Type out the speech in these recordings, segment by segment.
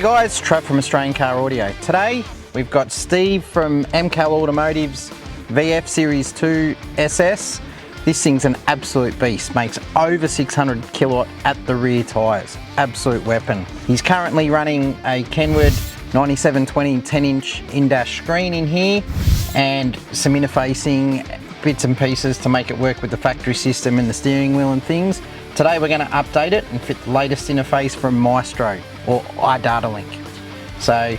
G'day guys, Trav from Australian Car Audio. Today we've got Steve from MCal Automotive's VF Series 2 SS. This thing's an absolute beast, makes over 600 kilowatt at the rear tyres, absolute weapon. He's currently running a Kenwood 9720 10-inch in-dash screen in here and some interfacing bits and pieces to make it work with the factory system and the steering wheel and things. Today we're going to update it and fit the latest interface from Maestro or iDatalink. So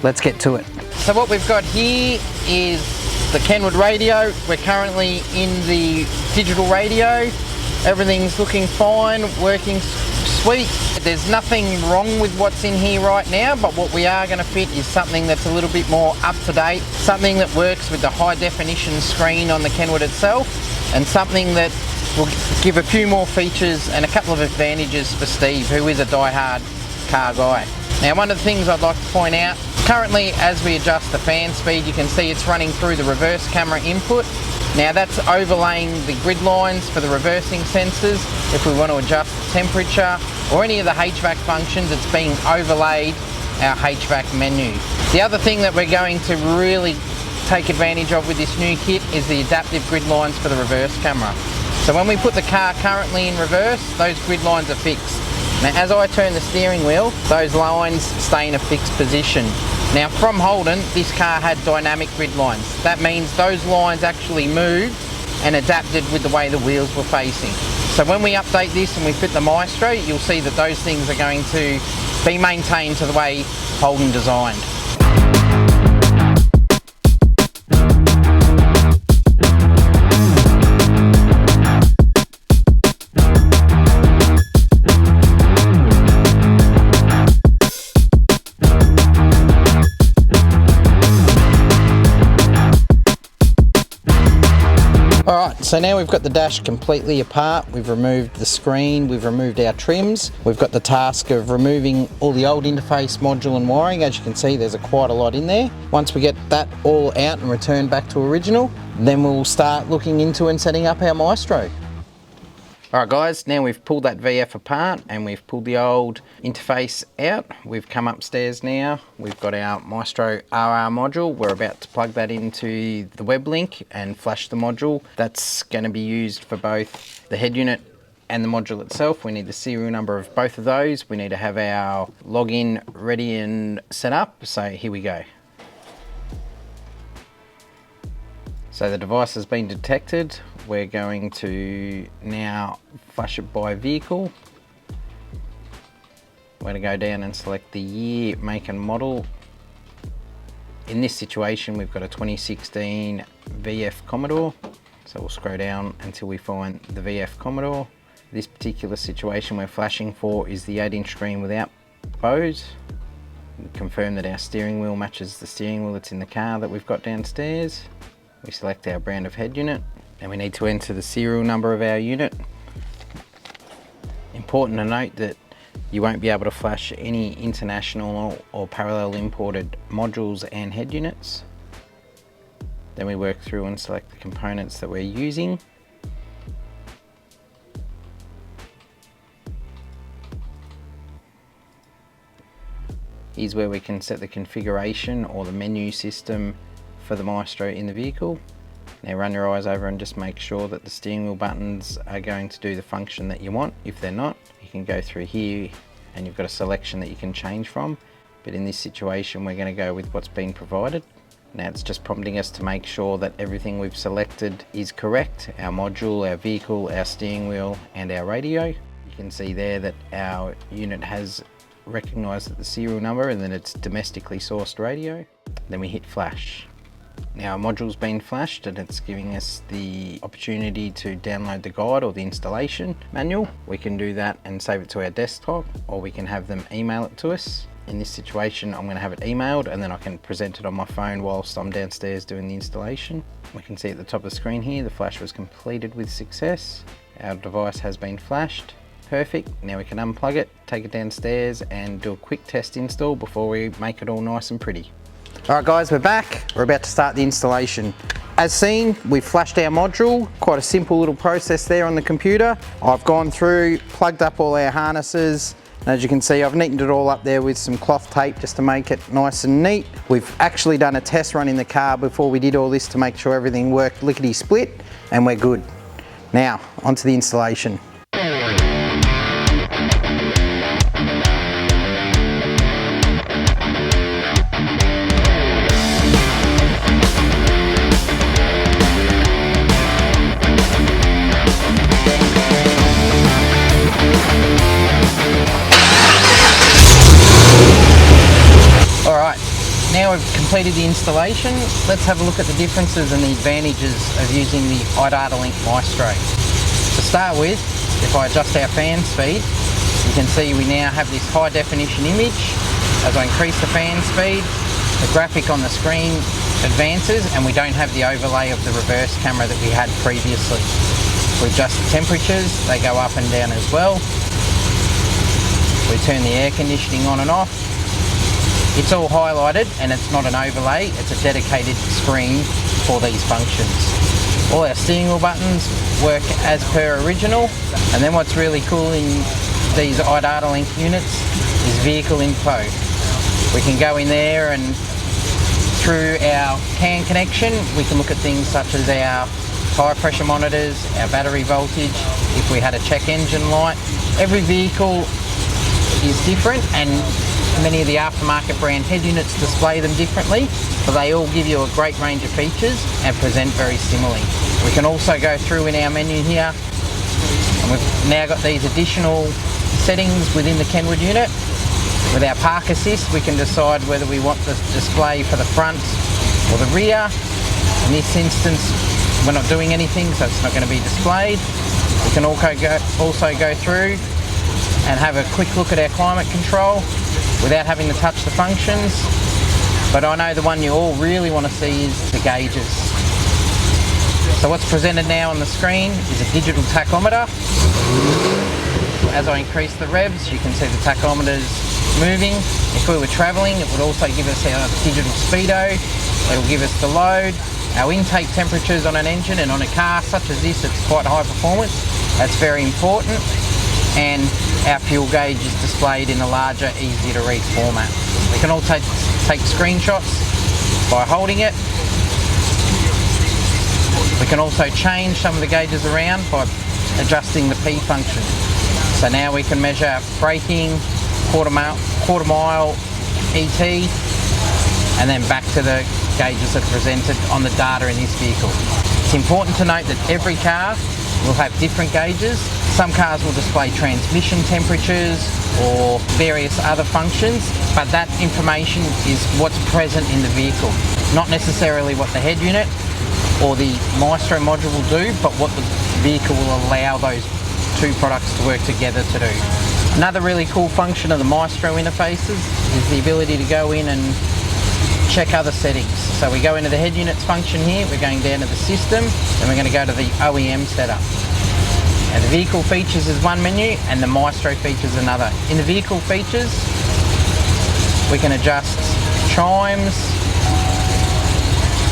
let's get to it. So what we've got here is the Kenwood radio. We're currently in the digital radio. Everything's looking fine, working sweet. There's nothing wrong with what's in here right now, but what we are going to fit is something that's a little bit more up to date, something that works with the high definition screen on the Kenwood itself, and something that will give a few more features and a couple of advantages for Steve, who is a die-hard car guy. Now, one of the things I'd like to point out, currently as we adjust the fan speed, you can see it's running through the reverse camera input. Now that's overlaying the grid lines for the reversing sensors. If we want to adjust the temperature or any of the HVAC functions, it's being overlaid our HVAC menu. The other thing that we're going to really take advantage of with this new kit is the adaptive grid lines for the reverse camera. So when we put the car currently in reverse, those grid lines are fixed. Now as I turn the steering wheel, those lines stay in a fixed position. Now from Holden, this car had dynamic grid lines. That means those lines actually moved and adapted with the way the wheels were facing. So when we update this and we fit the Maestro, you'll see that those things are going to be maintained to the way Holden designed. Alright, so now we've got the dash completely apart, we've removed the screen, we've removed our trims, we've got the task of removing all the old interface module and wiring. As you can see, there's quite a lot in there. Once we get that all out and returned back to original, then we'll start looking into and setting up our Maestro. Alright guys, now we've pulled that VF apart and we've pulled the old interface out. We've come upstairs now, we've got our Maestro RR module. We're about to plug that into the web link and flash the module. That's going to be used for both the head unit and the module itself. We need the serial number of both of those. We need to have our login ready and set up. So here we go. So the device has been detected. We're going to now flash it by vehicle. We're going to go down and select the year, make and model. In this situation, we've got a 2016 VF Commodore. So we'll scroll down until we find the VF Commodore. This particular situation we're flashing for is the 8-inch screen without bows. We confirm that our steering wheel matches the steering wheel that's in the car that we've got downstairs. We select our brand of head unit and we need to enter the serial number of our unit. Important to note that you won't be able to flash any international or parallel imported modules and head units. Then we work through and select the components that we're using. Here's where we can set the configuration or the menu system for the Maestro in the vehicle. Now run your eyes over and just make sure that the steering wheel buttons are going to do the function that you want. If they're not, you can go through here and you've got a selection that you can change from. But in this situation, we're going to go with what's been provided. Now it's just prompting us to make sure that everything we've selected is correct. Our module, our vehicle, our steering wheel and our radio. You can see there that our unit has recognised the serial number and then it's domestically sourced radio. Then we hit flash. Now our module's been flashed and it's giving us the opportunity to download the guide or the installation manual. We can do that and save it to our desktop, or we can have them email it to us. In this situation, I'm going to have it emailed and then I can present it on my phone whilst I'm downstairs doing the installation. We can see at the top of the screen here, the flash was completed with success. Our device has been flashed. Perfect. Now we can unplug it, take it downstairs and do a quick test install before we make it all nice and pretty. Alright guys, we're back. We're about to start the installation. As seen, we've flashed our module. Quite a simple little process there on the computer. I've gone through, plugged up all our harnesses, And as you can see, I've neatened it all up there with some cloth tape just to make it nice and neat. We've actually done a test run in the car before we did all this to make sure everything worked lickety-split, and we're good. Now, onto the installation. Now we've completed the installation, let's have a look at the differences and the advantages of using the iDatalink Maestro. To start with, if I adjust our fan speed, you can see we now have this high definition image. As I increase the fan speed, the graphic on the screen advances and we don't have the overlay of the reverse camera that we had previously. We adjust the temperatures, they go up and down as well. We turn the air conditioning on and off. It's all highlighted and it's not an overlay, it's a dedicated screen for these functions. All our steering wheel buttons work as per original, and then what's really cool in these iDatalink units is vehicle info. We can go in there and through our CAN connection we can look at things such as our tyre pressure monitors, our battery voltage, if we had a check engine light. Every vehicle is different and many of the aftermarket brand head units display them differently, but they all give you a great range of features and present very similarly. We can also go through in our menu here, and we've now got these additional settings within the Kenwood unit. With our park assist, we can decide whether we want the display for the front or the rear. In this instance, we're not doing anything, so it's not going to be displayed. We can also go through and have a quick look at our climate control without having to touch the functions. But I know the one you all really want to see is the gauges. So what's presented now on the screen is a digital tachometer. As I increase the revs, you can see the tachometer's moving. If we were travelling, it would also give us our digital speedo. It'll give us the load, our intake temperatures on an engine, and on a car such as this, it's quite high performance. That's very important. And our fuel gauge is displayed in a larger, easier to read format. We can also take screenshots by holding it. We can also change some of the gauges around by adjusting the P function. So now we can measure braking, quarter mile ET, and then back to the gauges that are presented on the data in this vehicle. It's important to note that every car will have different gauges. Some cars will display transmission temperatures or various other functions, but that information is what's present in the vehicle, not necessarily what the head unit or the Maestro module will do, but what the vehicle will allow those two products to work together to do. Another really cool function of the Maestro interfaces is the ability to go in and check other settings. So we go into the head units function here, we're going down to the system, and we're going to go to the OEM setup. And the vehicle features is one menu and the Maestro features another. In the vehicle features, we can adjust chimes,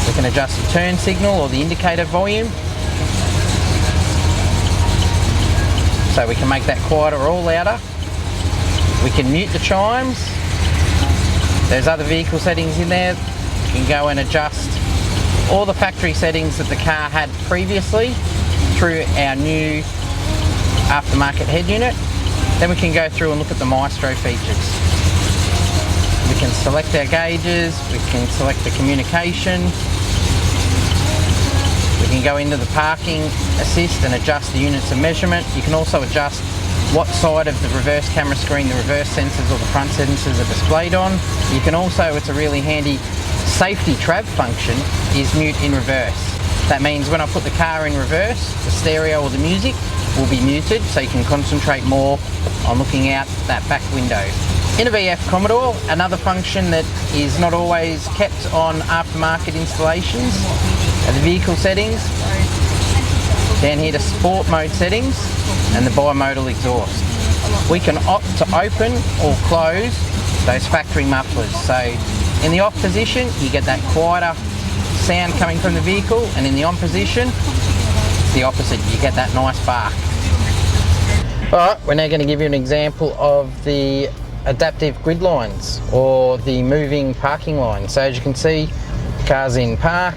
we can adjust the turn signal or the indicator volume. So we can make that quieter or louder. We can mute the chimes. There's other vehicle settings in there. You can go and adjust all the factory settings that the car had previously through our new aftermarket head unit. Then we can go through and look at the Maestro features. We can select our gauges, we can select the communication, we can go into the parking assist and adjust the units of measurement. You can also adjust what side of the reverse camera screen the reverse sensors or the front sensors are displayed on. You can also, it's a really handy safety Trav function, is mute in reverse. That means when I put the car in reverse, the stereo or the music will be muted, so you can concentrate more on looking out that back window. In a VF Commodore, another function that is not always kept on aftermarket installations are the vehicle settings. Down here to sport mode settings and the bimodal exhaust. We can opt to open or close those factory mufflers. So in the off position, you get that quieter sound coming from the vehicle, and in the on position, it's the opposite, you get that nice bark. Alright, we're now going to give you an example of the adaptive grid lines or the moving parking line. So as you can see, car's in park,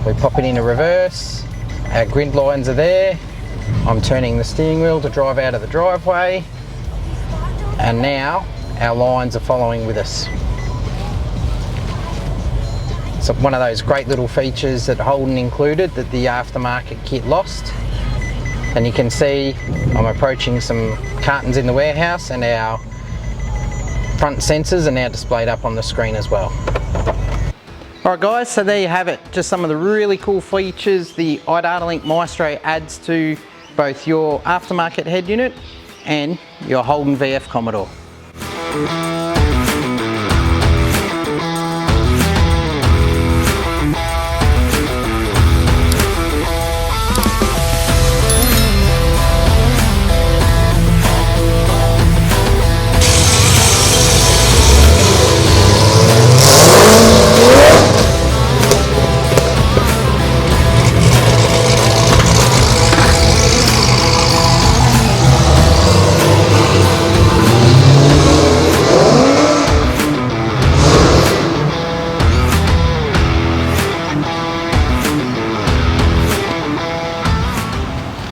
we pop it into reverse, our grid lines are there, I'm turning the steering wheel to drive out of the driveway, and now our lines are following with us. It's one of those great little features that Holden included that the aftermarket kit lost. And you can see I'm approaching some cartons in the warehouse, and our front sensors are now displayed up on the screen as well. Alright guys, so there you have it. Just some of the really cool features the iDatalink Maestro adds to both your aftermarket head unit and your Holden VF Commodore.